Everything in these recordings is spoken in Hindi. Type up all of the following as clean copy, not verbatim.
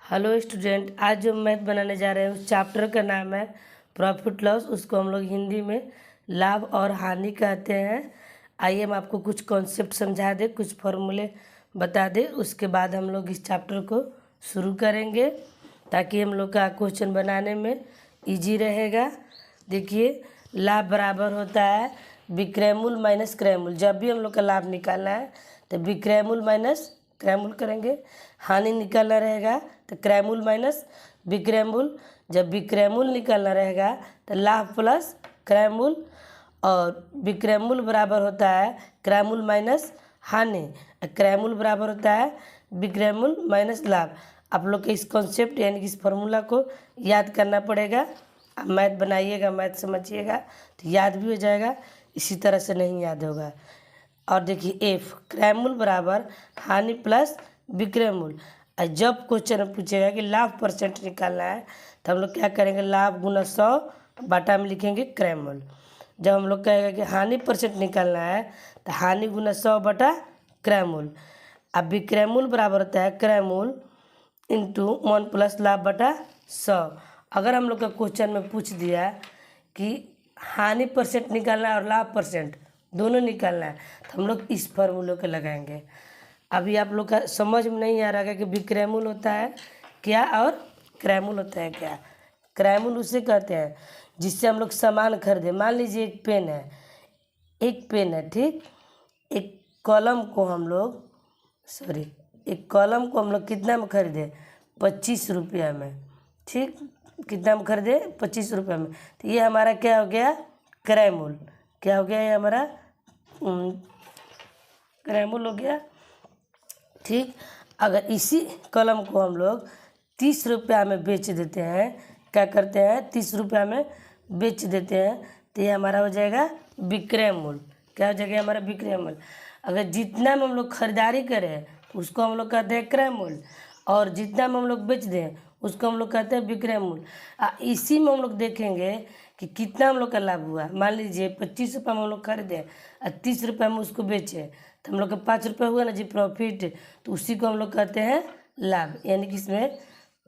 हेलो स्टूडेंट, आज जो मैथ बनाने जा रहे हैं उस चैप्टर का नाम है प्रॉफिट लॉस। उसको हम लोग हिंदी में लाभ और हानि कहते हैं। आइए हम आपको कुछ कॉन्सेप्ट समझा दें, कुछ फॉर्मूले बता दें, उसके बाद हम लोग इस चैप्टर को शुरू करेंगे ताकि हम लोग का क्वेश्चन बनाने में ईजी रहेगा। देखिए, लाभ बराबर होता है विक्रय मूल्य माइनस क्रय मूल्य। जब भी हम लोग का लाभ निकालना है तो विक्रय मूल्य माइनस क्रय मूल्य करेंगे। हानि निकालना रहेगा तो क्रय मूल्य माइनस विक्रय मूल्य। जब विक्रय मूल्य निकालना रहेगा तो लाभ प्लस क्रय मूल्य, और विक्रय मूल्य बराबर होता है क्रय मूल्य माइनस हानि। क्रय मूल्य बराबर होता है विक्रय मूल्य माइनस लाभ। आप लोग के इस कॉन्सेप्ट यानी कि इस फॉर्मूला को याद करना पड़ेगा। आप मैथ बनाइएगा, मैथ समझिएगा तो याद भी हो जाएगा, इसी तरह से नहीं याद होगा। और देखिए, एफ क्रय मूल्य बराबर हानि प्लस विक्रय मूल्य। और जब क्वेश्चन में पूछेगा कि लाभ परसेंट निकालना है तो हम लोग क्या करेंगे, लाभ गुना 100 बाटा में लिखेंगे क्रय मूल्य। जब हम लोग कहेगा कि हानि परसेंट निकालना है तो हानि गुना 100 बटा क्रय मूल्य। अब विक्रय मूल्य बराबर होता है क्रय मूल्य इंटू 1 प्लस लाभ बटा 100। अगर हम लोग का क्वेश्चन में पूछ दिया कि हानि परसेंट निकालना है और लाभ परसेंट दोनों निकालना है तो हम लोग इस फॉर्मूले को लगाएंगे। अभी आप लोग का समझ में नहीं आ रहा है कि विक्रय मूल्य होता है क्या और क्रय मूल्य होता है क्या। क्रय मूल्य उसे कहते हैं जिससे हम लोग सामान खरीदे। मान लीजिए एक पेन है, ठीक। एक कलम को हम लोग कितना में खरीदे, 25 रुपया में, ठीक। कितना में खरीदे, 25 रुपये में। तो ये हमारा क्या हो गया, क्रय मूल्य। क्या हो गया, ये हमारा क्रय मूल्य हो गया, ठीक। अगर इसी कलम को हम लोग 30 रुपया में बेच देते हैं, क्या करते हैं, 30 रुपया में बेच देते हैं तो ये हमारा हो जाएगा विक्रय मूल्य। क्या हो जाएगा, हमारा विक्रय मूल्य। अगर जितना में हम लोग खरीदारी करें उसको हम लोग कहते हैं क्रय मूल्य, और जितना में हम लोग बेच दें उसको हम लोग कहते हैं विक्रय मूल्य। इसी में हम लोग देखेंगे कि कितना हम लोग का लाभ हुआ। मान लीजिए 25 रुपये में हम लोग खरीदे और 30 रुपये में उसको बेचे तो हम लोग का 5 रुपये हुआ ना जी प्रॉफिट, तो उसी को हम लोग कहते हैं लाभ। यानी कि इसमें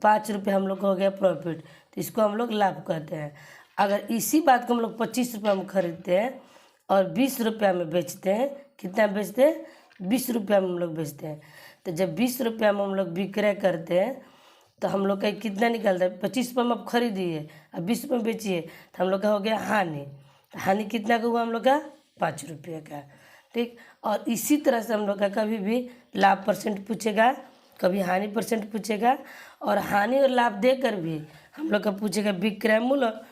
5 रुपये हम लोग का हो गया प्रॉफिट, तो इसको हम लोग लाभ कहते हैं। अगर इसी बात को हम लोग 25 रुपये में खरीदते हैं और 20 रुपया में बेचते हैं, कितना बेचते हैं, 20 रुपया में हम लोग बेचते हैं। तो जब 20 रुपया में हम लोग विक्रय करते हैं तो हम लोग का कितना निकलता है, 25 रुपये में आप खरीदिए और 20 रुपये में बेचिए तो हम लोग का हो गया हानि। तो हानि कितना का हुआ, हम लोग का 5 रुपये का, ठीक। और इसी तरह से हम लोग का कभी भी लाभ परसेंट पूछेगा, कभी हानि परसेंट पूछेगा, और हानि और लाभ देकर भी हम लोग का पूछेगा विक्रय मूल्य और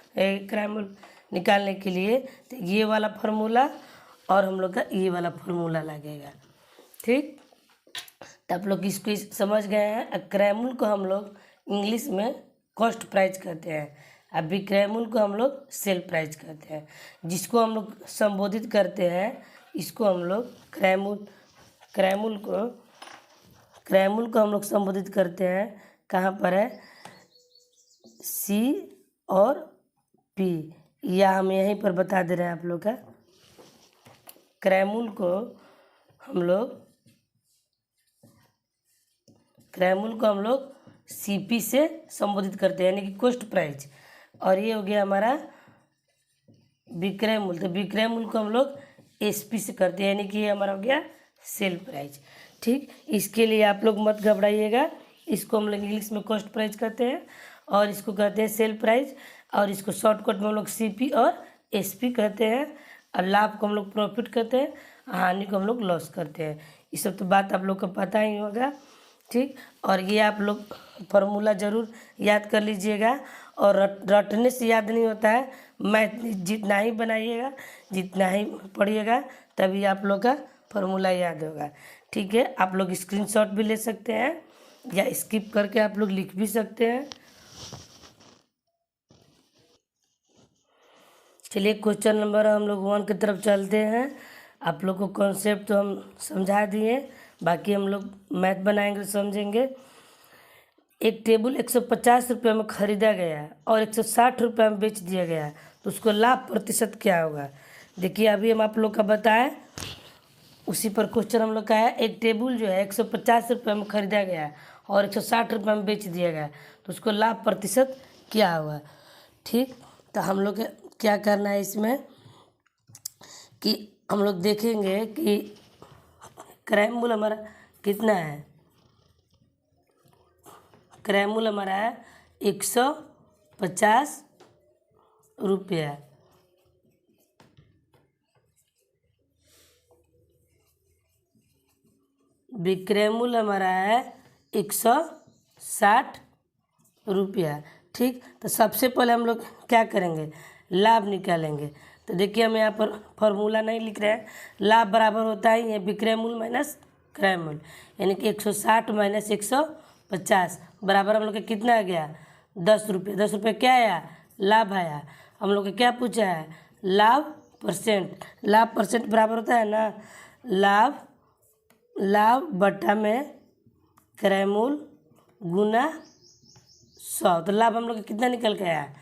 क्रय मूल्य निकालने के लिए। तो ये वाला फार्मूला और हम लोग का ये वाला फार्मूला लगेगा, ठीक। तो आप लोग इसको समझ गए हैं। क्रय मूल्य को हम लोग इंग्लिश में कॉस्ट प्राइस कहते हैं, अब विक्रय मूल्य को हम लोग सेल प्राइस कहते हैं। जिसको हम लोग संबोधित करते हैं इसको हम लोग क्रय मूल्य को हम लोग संबोधित करते हैं। कहाँ पर है, सी और पी, या हम यहीं पर बता दे रहे हैं आप लोग का। क्रय मूल्य को हम लोग सीपी से संबोधित करते हैं, यानी कि कॉस्ट प्राइस। और ये हो गया हमारा विक्रय मूल्य। तो विक्रय मूल्य को हम लोग एसपी से करते हैं, यानी कि ये हमारा हो गया सेल प्राइस, ठीक। इसके लिए आप लोग मत घबराइएगा। इसको हम लोग इंग्लिश में कॉस्ट प्राइस कहते हैं और इसको कहते हैं सेल प्राइस, और इसको शॉर्टकट में हम लोग सीपी और एसपी कहते हैं। और लाभ को हम लोग प्रॉफिट कहते हैं, हानि को हम लोग लॉस करते हैं। ये सब तो बात आप लोग को पता ही होगा, ठीक। और ये आप लोग फार्मूला ज़रूर याद कर लीजिएगा, और रटने से याद नहीं होता है। मैथ जितना ही बनाइएगा, जितना ही पढ़िएगा, तभी आप लोग का फार्मूला याद होगा, ठीक है। आप लोग स्क्रीनशॉट भी ले सकते हैं या स्किप करके आप लोग लिख भी सकते हैं। चलिए, क्वेश्चन नंबर हम लोग 1 की तरफ चलते हैं। आप लोग को कॉन्सेप्ट तो हम समझा दिए, बाकी हम लोग मैथ बनाएंगे, समझेंगे। एक टेबल 150 रुपये में ख़रीदा गया और 160 रुपये में बेच दिया गया, तो उसको लाभ प्रतिशत क्या होगा। देखिए, अभी हम आप लोग का बताएं उसी पर क्वेश्चन हम लोग का है। एक टेबल जो है 150 रुपये में ख़रीदा गया और 160 रुपये में बेच दिया गया, तो उसको लाभ प्रतिशत क्या हुआ। ठीक, तो हम लोग क्या करना है इसमें कि हम लोग देखेंगे कि क्रय मूल्य हमारा कितना है। क्रय मूल्य हमारा है 150 रुपया। विक्रय मूल्य हमारा है 160 रुपया। ठीक, तो सबसे पहले हम लोग क्या करेंगे, लाभ निकालेंगे। तो देखिए हम यहाँ पर फॉर्मूला नहीं लिख रहे हैं, लाभ बराबर होता है ये विक्रय मूल्य माइनस क्रय मूल्य, यानी कि 160 माइनस 150 बराबर हम लोग का कितना आ गया, 10 रुपये। 10 रुपये क्या आया, लाभ आया। हम लोग को क्या पूछा है, लाभ परसेंट। लाभ परसेंट बराबर होता है ना, लाभ बटा में क्रय मूल्य गुना 100। तो लाभ हम लोग का कितना निकल के आया,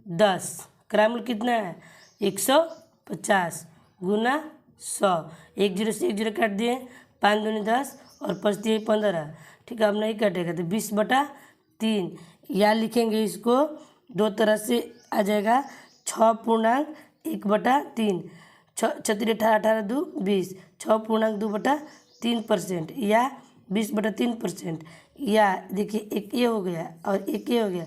10। क्रय मूल्य कितना है, 150 गुना 100। 1 0 से 1 0 काट दिए, 5 दूनी 10 और 5 दिए 15। ठीक है, अब नहीं कटेगा तो 20/3। या लिखेंगे इसको दो तरह से आ जाएगा, 6.1/3। 6 18 18 2 20, 6.2/3% या 20/3%। या देखिए एक ये हो गया और एक ये हो गया,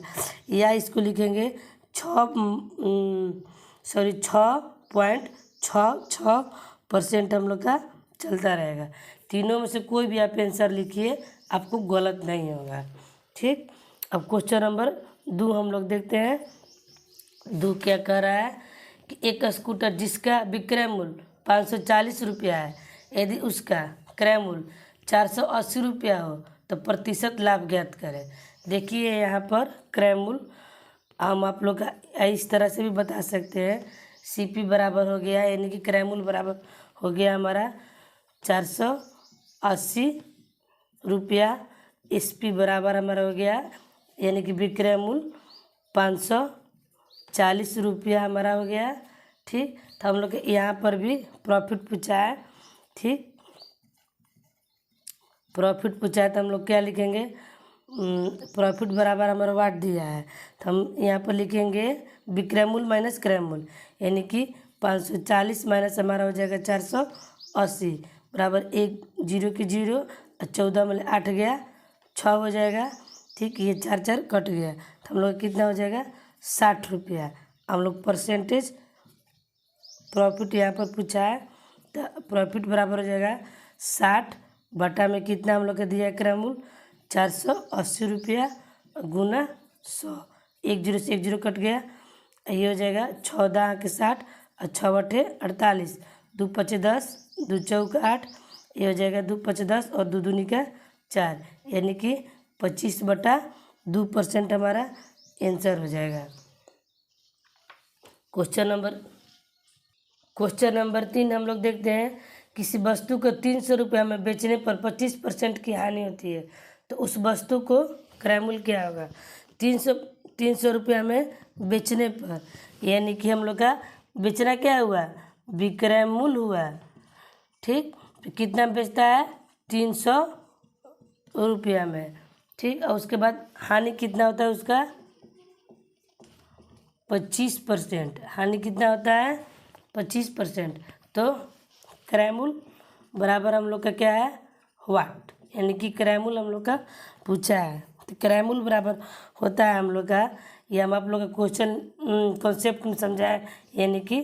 या इसको लिखेंगे 6.66% हम लोग का चलता रहेगा। तीनों में से कोई भी आप आंसर लिखिए, आपको गलत नहीं होगा। ठीक, अब क्वेश्चन नंबर 2 हम लोग देखते हैं। 2 क्या कह रहा है कि एक स्कूटर जिसका विक्रय मूल्य 540 रुपया है, यदि उसका क्रय मूल्य 480 रुपया हो तो प्रतिशत लाभ ज्ञात करें। देखिए यहाँ पर क्रय मूल्य हम आप लोग का इस तरह से भी बता सकते हैं, CP बराबर हो गया, यानी कि क्रय मूल्य बराबर हो गया हमारा 480 रुपया। SP बराबर हमारा हो गया, यानी कि विक्रय मूल्य 540 रुपया हमारा हो गया। ठीक, तो हम लोग यहाँ पर भी प्रॉफिट पूछा है। ठीक, प्रॉफिट पूछा है तो हम लोग क्या लिखेंगे, प्रॉफिट बराबर हमारा वाट दिया है, तो हम यहाँ पर लिखेंगे विक्रय मूल्य माइनस क्रय मूल्य, यानी कि 540 माइनस हमारा हो जाएगा 480 बराबर 1 0 की 0 और 14 में 8 गया 6 हो जाएगा। ठीक, ये 4 4 कट गया, तो हम लोग कितना हो जाएगा, 60 रुपया। हम लोग परसेंटेज प्रॉफिट यहाँ पर पूछा है, तो प्रॉफिट बराबर हो जाएगा 60 बटा में कितना हम लोग का दिया है क्रय मूल्य 480 रुपया गुना 100। 1 0 से 1 0 कट गया, ये हो जाएगा 14 के 60 और 6 बटे 48, 2 5 10, 2 चौक 8, ये हो जाएगा 2 5 10 और 2 दूनी का 4, यानी कि 25/2% हमारा आंसर हो जाएगा। क्वेश्चन नंबर 3 हम लोग देखते हैं। किसी वस्तु को 300 रुपया में बेचने पर 25% की हानि होती है, तो उस वस्तु को क्रय मूल्य क्या होगा। 300 रुपया में बेचने पर, यानी कि हम लोग का बेचना क्या हुआ, विक्रय मूल्य हुआ। ठीक, तो कितना बेचता है, 300 रुपया में। ठीक, और उसके बाद हानि कितना होता है उसका, 25%। हानि कितना होता है, 25%। तो क्रय मूल्य बराबर हम लोग का क्या है, वाट, यानी कि क्रय मूल्य हम लोग का पूछा है। तो क्रय मूल्य बराबर होता है हम लोग का, ये हम आप लोग का क्वेश्चन कॉन्सेप्ट में समझाए, यानी कि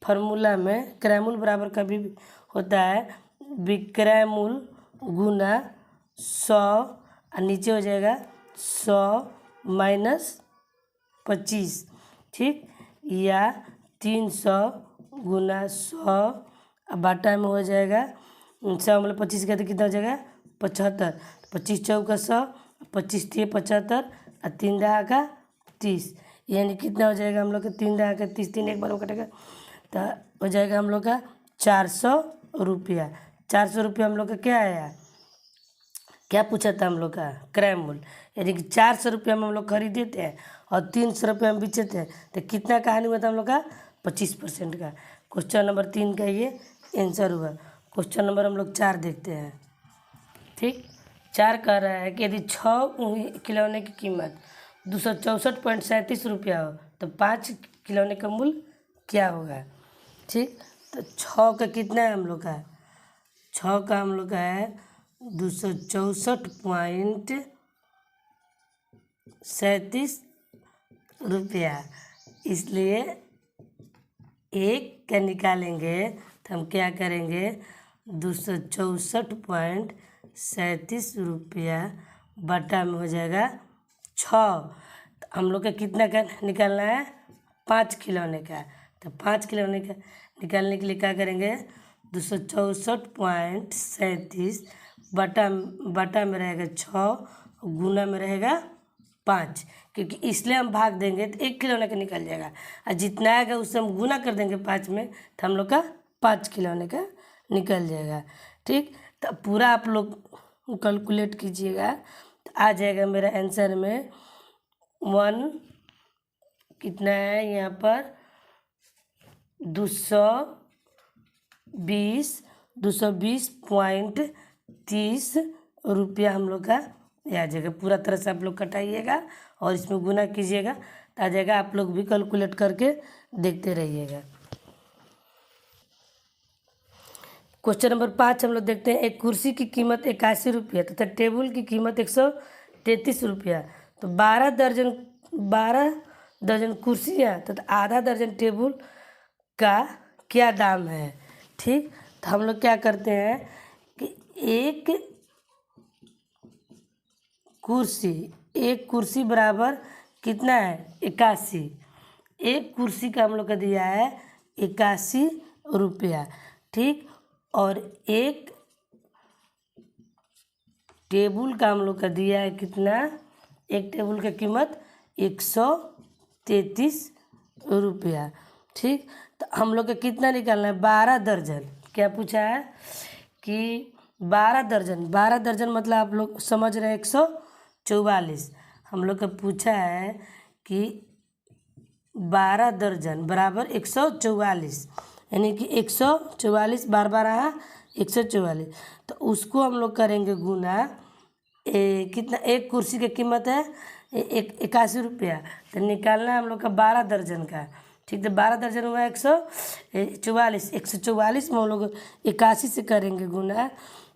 फार्मूला में क्रय मूल्य बराबर कभी भी होता है विक्रय मूल्य गुना 100 और नीचे हो जाएगा 100 माइनस 25। ठीक, या 300 गुना 100 बाटा में हो जाएगा 100 मतलब 25 का तो कितना हो जाएगा 75। 25 चौका 100, 25 3 75 और 3 दहा का 30, यानी कितना हो जाएगा हम लोग का 3 दहा का 30, 3 एक बार में कटेगा तो हो जाएगा हम लोग का 400 रुपया। 400 रुपया हम लोग का क्या आया, क्या पूछा था हम लोग का, क्रय मूल्य, यानी कि 400 रुपया में हम लोग खरीदे थे और 300 रुपया में बेचे थे, तो कितना का हानि हुआ था हम लोग का, 25% का। क्वेश्चन नंबर 3 का ये आंसर हुआ। क्वेश्चन नंबर हम लोग 4 देखते हैं। ठीक, 4 कह रहा है कि यदि 6 खिलौने की कीमत 264.37 रुपया हो तो 5 खिलौने का मूल्य क्या होगा। ठीक, तो 6 का कितना है हम लोग का, 6 का हम लोग का है 264.37 रुपया। इसलिए एक का निकालेंगे तो हम क्या करेंगे, 264.37 रुपया बटा में हो जाएगा 6। तो हम लोग का कितना का निकालना है, 5 खिलौने का। तो 5 खिलौने का निकालने के लिए क्या करेंगे, 264.37 बटा में रहेगा 6, गुना में रहेगा 5, क्योंकि इसलिए हम भाग देंगे तो 1 खिलौने का निकल जाएगा, और जितना आएगा उससे हम गुना कर देंगे 5 में तो हम लोग का 5 खिलौने का निकल जाएगा। ठीक, तो पूरा आप लोग कैलकुलेट कीजिएगा तो आ जाएगा मेरा आंसर में 1 कितना है यहाँ पर 220.30 रुपया हम लोग का आ जाएगा। पूरा तरह से आप लोग कटाइएगा और इसमें गुना कीजिएगा तो आ जाएगा। आप लोग भी कैलकुलेट करके देखते रहिएगा। क्वेश्चन नंबर 5 हम लोग देखते हैं। एक कुर्सी की कीमत 81 रुपया तथा टेबल की कीमत 133 रुपया। तो 12 दर्जन कुर्सियाँ तथा आधा दर्जन टेबल का क्या दाम है। ठीक, तो हम लोग क्या करते हैं कि एक कुर्सी बराबर कितना है 81। एक कुर्सी का हम लोग का दिया है 81 रुपया। ठीक, और एक टेबल का हम लोग का दिया है कितना, एक टेबल का कीमत 133 रुपया। ठीक, तो हम लोग का कितना निकालना है, 12 दर्जन। क्या पूछा है कि 12 दर्जन मतलब आप लोग समझ रहे हैं 144। हम लोग का पूछा है कि 12 दर्जन बराबर 144, यानी कि 144 बार आया 144। तो उसको हम लोग करेंगे गुना कितना, एक कुर्सी की कीमत है 81 रुपया, तो निकालना है हम लोग का 12 दर्जन का। ठीक, तो 12 दर्जन हुआ 144 में हम लोग 81 से करेंगे गुना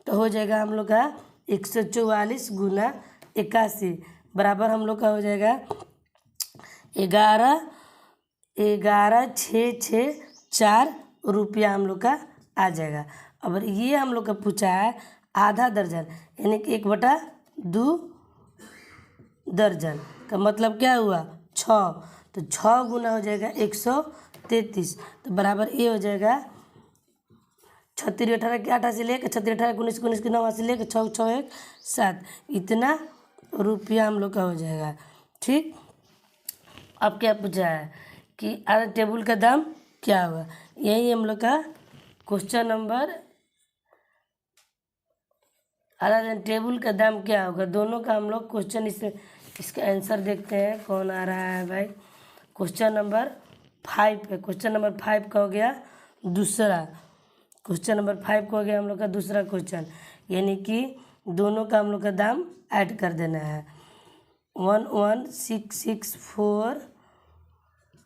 तो हो जाएगा हम लोग का 144 गुना 81 बराबर हम लोग का हो जाएगा 11,664 रुपया हम लोग का आ जाएगा। अब ये हम लोग का पूछा है आधा दर्जन, यानी कि 1/2 दर्जन का मतलब क्या हुआ 6। तो 6 गुना हो जाएगा 133, तो बराबर ये हो जाएगा 36 18 के 8 से लेकर 36 18 19 19 के 9 से लेकर 6 6 1 7, इतना रुपया हम लोग का हो जाएगा। ठीक, अब क्या पूछा है कि आधा टेबल का दाम क्या होगा, यही हम लोग का क्वेश्चन नंबर। आधा टेबल का दाम क्या होगा, दोनों का हम लोग क्वेश्चन इसका आंसर देखते हैं कौन आ रहा है भाई। क्वेश्चन नंबर 5 है। क्वेश्चन नंबर 5 का हो गया दूसरा, क्वेश्चन नंबर 5 का हो गया हम लोग का दूसरा क्वेश्चन, यानी कि दोनों का हम लोग का दाम ऐड कर देना है। 11,664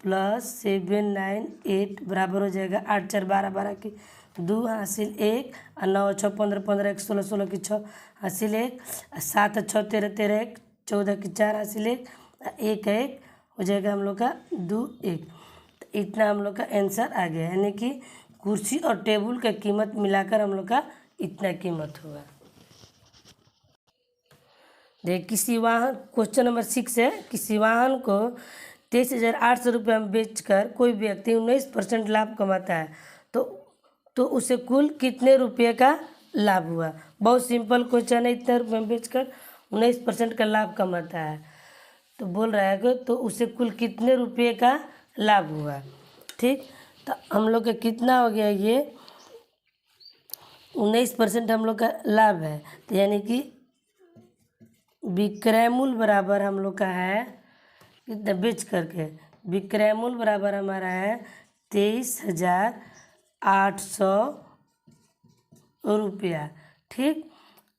प्लस 798 बराबर हो जाएगा 8 4 12 12 की 2 हासिल 1 और 9 6 15 15 1 16 16 की 6 हासिल 1 7 6 13 13 1 14 की 4 हासिल 1 1 1 हो जाएगा हम लोग का 2 1। तो इतना हम लोग का आंसर आ गया, यानी कि कुर्सी और टेबल का कीमत मिलाकर हम लोग का इतना कीमत होगा। देख, किसी वाहन, क्वेश्चन नंबर 6 है, किसी वाहन को 23,800 रुपये में बेचकर कोई व्यक्ति 19% लाभ कमाता है तो उसे कुल कितने रुपये का लाभ हुआ। बहुत सिंपल क्वेश्चन है, इतने रुपये में बेचकर 19% का लाभ कमाता है तो बोल रहा है कि तो उसे कुल कितने रुपये का लाभ हुआ। ठीक, तो हम लोग का कितना हो गया, ये 19% हम लोग का लाभ है, तो यानी कि विक्रय मूल्य बराबर हम लोग का है कितना, बेच करके विक्रय मूल्य बराबर हमारा है 23,800 रुपया। ठीक,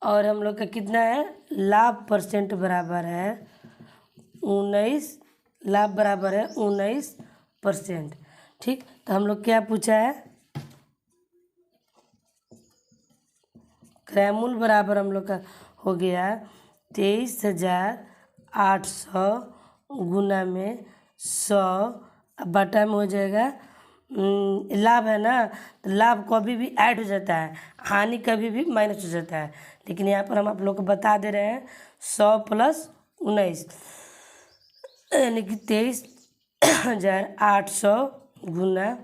और हम लोग का कितना है, लाभ परसेंट बराबर है 19, लाभ बराबर है 19%। ठीक, तो हम लोग क्या पूछा है, क्रयमूल बराबर हम लोग का हो गया 23,800 गुना में 100, बटा में हो जाएगा लाभ है ना, तो लाभ कभी भी ऐड हो जाता है, हानि कभी भी माइनस हो जाता है, लेकिन यहाँ पर हम आप लोग को बता दे रहे हैं 100 + 19 यानी कि 23,800 गुना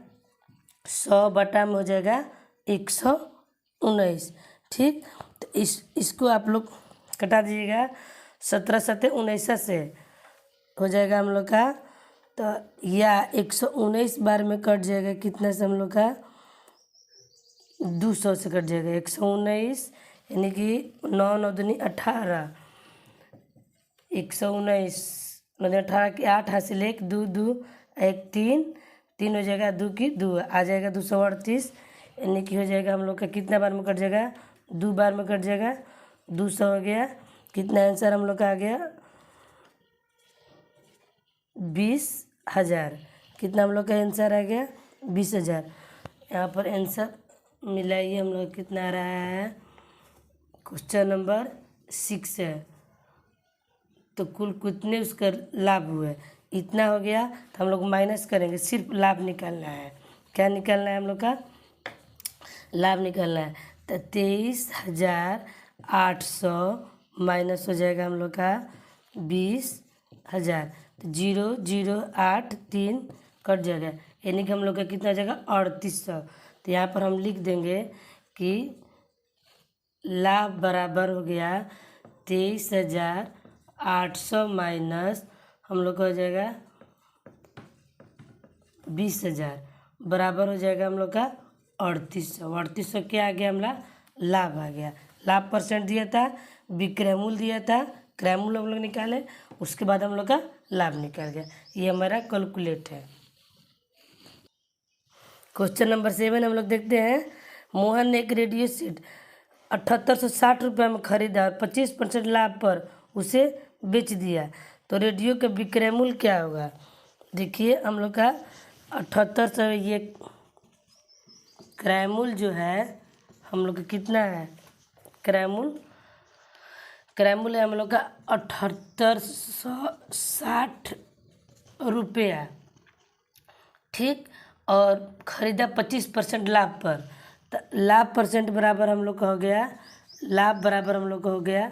100 बटा में हो जाएगा 119। ठीक, तो इसको आप लोग कटा दीजिएगा, 17 7 19 से हो जाएगा हम लोग का, तो या 119 बार में कट जाएगा कितना से हम लोग का, 200 से कट जाएगा 119, यानी कि 9 9 दूनी 18, 119 9 दूनी 18 की 8 हासिल 1 2 2 1 3 3 हो जाएगा, 2 की 2 आ जाएगा 238, यानी कि हो जाएगा हम लोग का कितना बार में कट जाएगा, 2 बार में कट जाएगा, 200 हो गया। कितना आंसर हम लोग का आ गया, 20,000। कितना हम लोग का आंसर आ गया, 20,000। यहाँ पर आंसर मिलाइए हम लोग कितना आ रहा है, क्वेश्चन नंबर 6 है, तो कुल कितने उसका लाभ हुए, इतना हो गया, तो हम लोग माइनस करेंगे, सिर्फ लाभ निकालना है। क्या निकालना है हम लोग का, लाभ निकालना है, तो 23,800 माइनस हो जाएगा हम लोग का 20,000, तो 0,083 कट जाएगा, यानी कि हम लोग का कितना हो जाएगा 3800। तो यहाँ पर हम लिख देंगे कि लाभ बराबर हो गया 23,800 माइनस हम लोग का हो जाएगा 20,000 बराबर हो जाएगा हम लोग का 3800। 3800 क्या आ गया हमारा, लाभ आ गया। लाभ परसेंट दिया था, विक्रय मूल्य दिया था, क्रय मूल्य हम लोग निकाले, उसके बाद हम लोग का लाभ निकल गया। ये हमारा कैलकुलेट है। क्वेश्चन नंबर 7 हम लोग देखते हैं। मोहन ने एक रेडियो सेट 7860 रुपये में खरीदा और 25% लाभ पर उसे बेच दिया, तो रेडियो का विक्रय मूल्य क्या होगा। देखिए हम लोग का 7800, ये क्रय मूल्य जो है हम लोग का कितना है, क्रय मूल्य है हम लोग का 7860 रुपया। ठीक, और ख़रीदा 25% लाभ पर, तो लाभ परसेंट बराबर हम लोग का हो गया, लाभ बराबर हम लोग का हो गया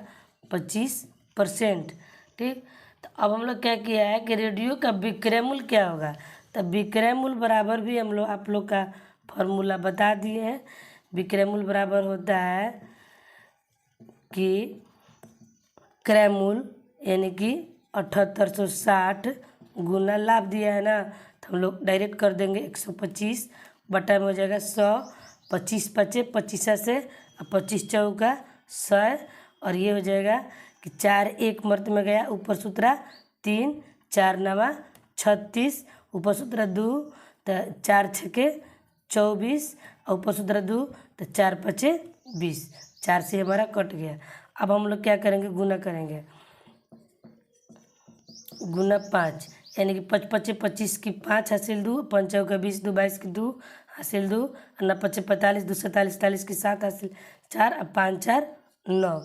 25%। ठीक, तो अब हम लोग क्या किया है कि रेडियो का विक्रय मूल्य क्या होगा, तो विक्रय मूल्य बराबर भी हम लोग आप लोग का फॉर्मूला बता दिए हैं। विक्रय मूल्य बराबर होता है कि क्रय मूल्य यानी कि 7860 गुना लाभ दिया है ना, तो हम लोग डायरेक्ट कर देंगे 125 बटा में हो जाएगा 100, 25 पचे 25 से, 25 चौका 100, और ये हो जाएगा कि 4 एक मर्त में गया, ऊपर सूत्रा 3 4 9 36, ऊपर सूत्रा 2, तो 4 छके 24, और ऊपर सूत्रा 2, तो 4 पचे 20, 4 से हमारा कट गया। अब हम लोग क्या करेंगे, गुना करेंगे, गुना 5, यानी कि 5 पचे 25 की 5 हासिल 2, 5 चौका 20, 2 22 की 2 हासिल 2, 9 पचे 45, 2 47 47 की 7 हासिल 4, अब 5 4 9।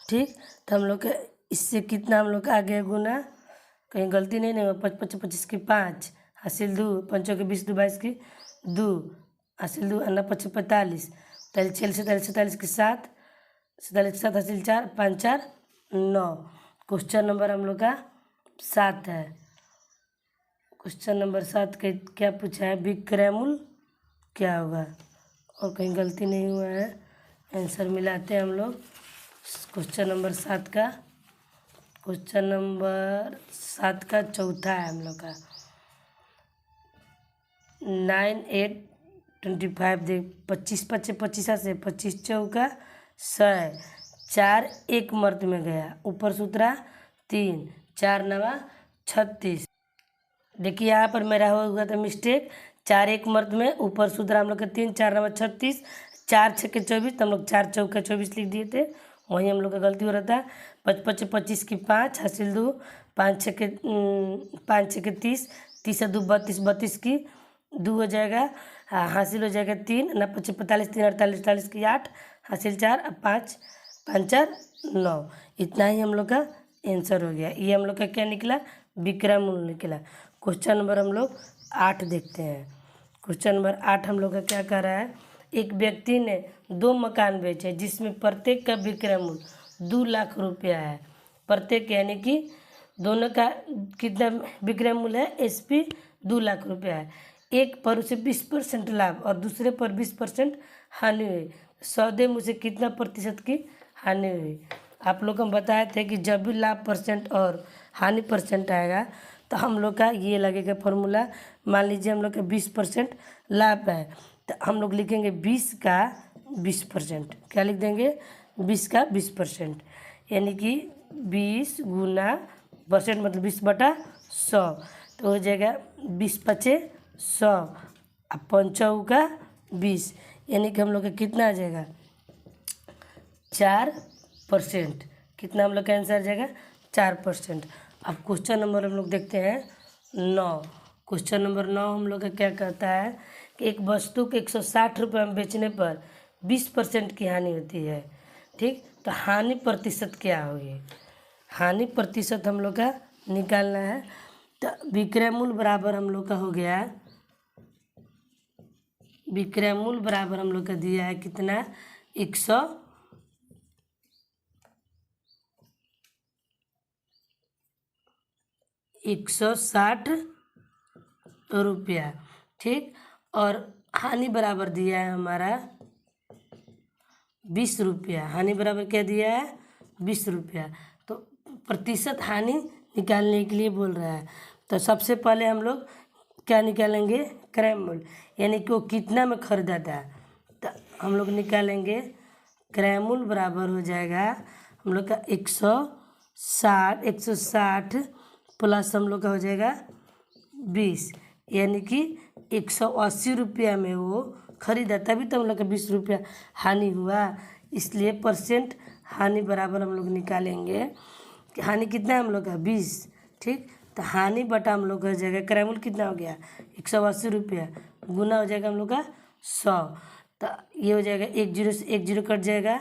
ठीक, तो हम लोग का इससे कितना हम लोग का आ गया गुना, कहीं गलती नहीं हुआ, 5 पचे 25 की 5 हासिल 2, 5 चौके 20, 2 22 की 2 हासिल 2, 9 पचे 45, 46 47 की 7, 47 की 7 हासिल 4, 5 4 9। क्वेश्चन नंबर हम लोग का 7 है। क्वेश्चन नंबर 7 के क्या पूछा है, विक्रय मूल्य क्या होगा, और कहीं गलती नहीं हुआ है, आंसर मिलाते हैं हम लोग क्वेश्चन नंबर 7 का। क्वेश्चन नंबर 7 का चौथा है हम लोग का 9 8 25, देख 25 पचे 25 से 25 चौका 100, 4 एक मर्द में गया, ऊपर सूत्रा 3 4 9 36। देखिए यहाँ पर मेरा हुआ था मिस्टेक, 4 एक मर्द में, ऊपर सूत्रा हम लोग का 3 4 9 36, 4 छके 24, तो हम लोग 4 चौका 24 लिख दिए थे, वहीं हम लोग का गलती हो रहा था। 5 × 25 की 5 हासिल 2, 5 × 6 के 30, 30 से 2 32, 32 की 2 हो जाएगा, हासिल हो जाएगा 3, 9 × 5 45, 3 48, 48 की 8 हासिल 4, अब 5 5 4 9। इतना ही हम लोग का आंसर हो गया। ये हम लोग का क्या निकला, विक्रय मूल्य निकला। क्वेश्चन नंबर हम लोग 8 देखते हैं। क्वेश्चन नंबर 8 हम लोग का क्या कर रहा है, एक व्यक्ति ने 2 मकान बेचे जिसमें प्रत्येक का विक्रय मूल्य 2 लाख रुपया है। प्रत्येक यानी कि दोनों का कितना विक्रय मूल्य है, एसपी 2 लाख रुपया है। एक पर उसे 20% लाभ और दूसरे पर 20% हानि हुई। सौदे में उसे कितना प्रतिशत की हानि हुई। आप लोग को हम बताए थे कि जब भी लाभ परसेंट और हानि परसेंट आएगा तो हम लोग का ये लगेगा फॉर्मूला। मान लीजिए हम लोग का 20% लाभ है तो हम लोग लिखेंगे 20 का 20%। क्या लिख देंगे, 20 का 20%, यानी कि 20 गुना परसेंट मतलब 20/100, तो हो जाएगा 20 × 5 = 100, अब 5 का 20, यानी कि हम लोग का कितना आ जाएगा 4%। कितना हम लोग का आंसर आ जाएगा 4%। अब क्वेश्चन नंबर हम लोग देखते हैं 9। क्वेश्चन नंबर 9 हम लोग का क्या कहता है कि एक वस्तु को 160 रुपये में बेचने पर 20% की हानि होती है। ठीक, तो हानि प्रतिशत क्या होगी, हानि प्रतिशत हम लोग का निकालना है। तो विक्रय मूल्य बराबर हम लोग का हो गया, विक्रय मूल्य बराबर हम लोग का दिया है कितना, 160 रुपया। ठीक, और हानि बराबर दिया है हमारा 20 रुपया। हानि बराबर क्या दिया है, 20 रुपया। तो प्रतिशत हानि निकालने के लिए बोल रहा है। तो सबसे पहले हम लोग क्या निकालेंगे, क्रय मूल्य, यानी कि वो कितना में खरीदा था। तो हम लोग निकालेंगे क्रय मूल्य बराबर हो जाएगा हम लोग का 160 प्लस हम लोग का हो जाएगा 20, यानी कि 180 रुपया में वो खरीदा, तभी तो हम लोग का 20 रुपया हानि हुआ। इसलिए परसेंट हानि बराबर हम लोग निकालेंगे कि हानि कितना है हम लोग का 20। ठीक, तो हानि बटा हम लोग का हो जाएगा क्रय मूल्य कितना हो गया 180 रुपया, गुना हो जाएगा हम लोग का 100। तो ये हो जाएगा 1 0 से 1 0 कट जाएगा,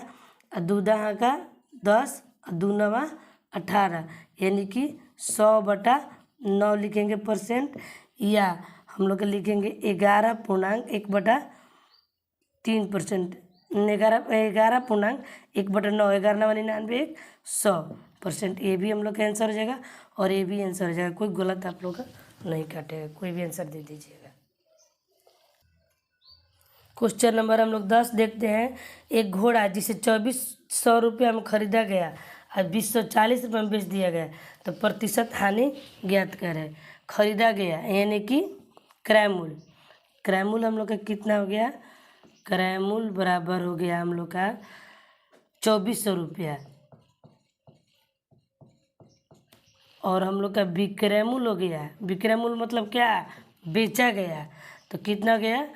और 2 दहा का 10 और 2 9 18, यानी कि 100/9 लिखेंगे परसेंट, या हम लोग लिखेंगे 11.1/3%। 11.1/9, 11×9 = 100%। ये भी हम लोग का आंसर हो जाएगा और ये भी आंसर हो जाएगा। कोई गलत आप लोग का नहीं काटेगा, कोई भी आंसर दे दीजिएगा। क्वेश्चन नंबर हम लोग 10 देखते हैं। एक घोड़ा जिसे 2400 रुपया में खरीदा गया और 2040 रुपये में बेच दिया गया, तो प्रतिशत हानि ज्ञात करें। खरीदा गया यानी कि क्रय मूल्य, क्रय मूल्य हम लोग का कितना हो गया, क्रय मूल्य बराबर हो गया हम लोग का 2400 रुपया, और हम लोग का विक्रय मूल्य हो गया, विक्रय मूल्य मतलब क्या, बेचा गया, तो कितना गया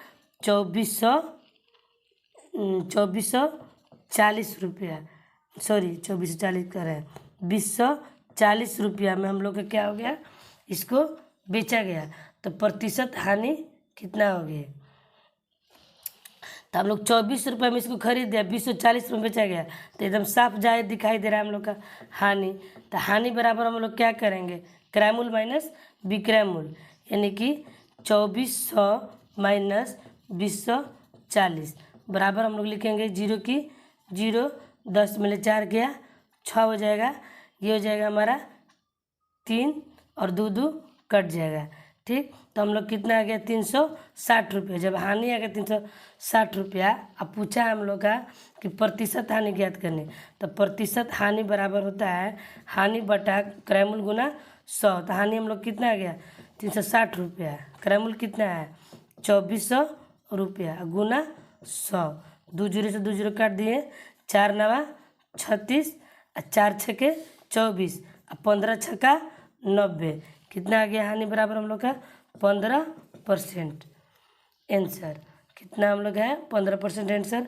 2440 रुपया, सॉरी 2440 कर रहे हैं, 2040 रुपया में हम लोग का क्या हो गया, इसको बेचा गया। तो प्रतिशत हानि कितना हो गया, तो हम लोग 24 रुपये में इसको खरीद दिया, 2040 में बेचा गया, तो एकदम साफ जाहिर दिखाई दे रहा है हम लोग का हानि। तो हानि बराबर हम लोग क्या करेंगे, क्रय मूल्य माइनस विक्रय मूल्य, यानी कि 2400 माइनस 2040 बराबर हम लोग लिखेंगे 0 की 0, 10 में 4 गया 6 हो जाएगा, ये हो जाएगा हमारा 3 और 2 2 कट जाएगा। ठीक, तो हम लोग कितना आ गया 360 रुपये। जब हानि आ गया 360 रुपया, अब पूछा है हम लोग का कि प्रतिशत हानि ज्ञात करनी, तो प्रतिशत हानि बराबर होता है हानि बटा क्रय मूल्य गुना 100। तो हानि हम लोग कितना आ गया 360 रुपया, क्रय मूल्य कितना है 2400 रुपया गुना 100, 2 0 से 2 0 काट दिए, 4 9 36, 4 6 के 24, 15 6 90, कितना आ गया हानि बराबर हम लोग का 15%। आंसर कितना हम लोग है 15% आंसर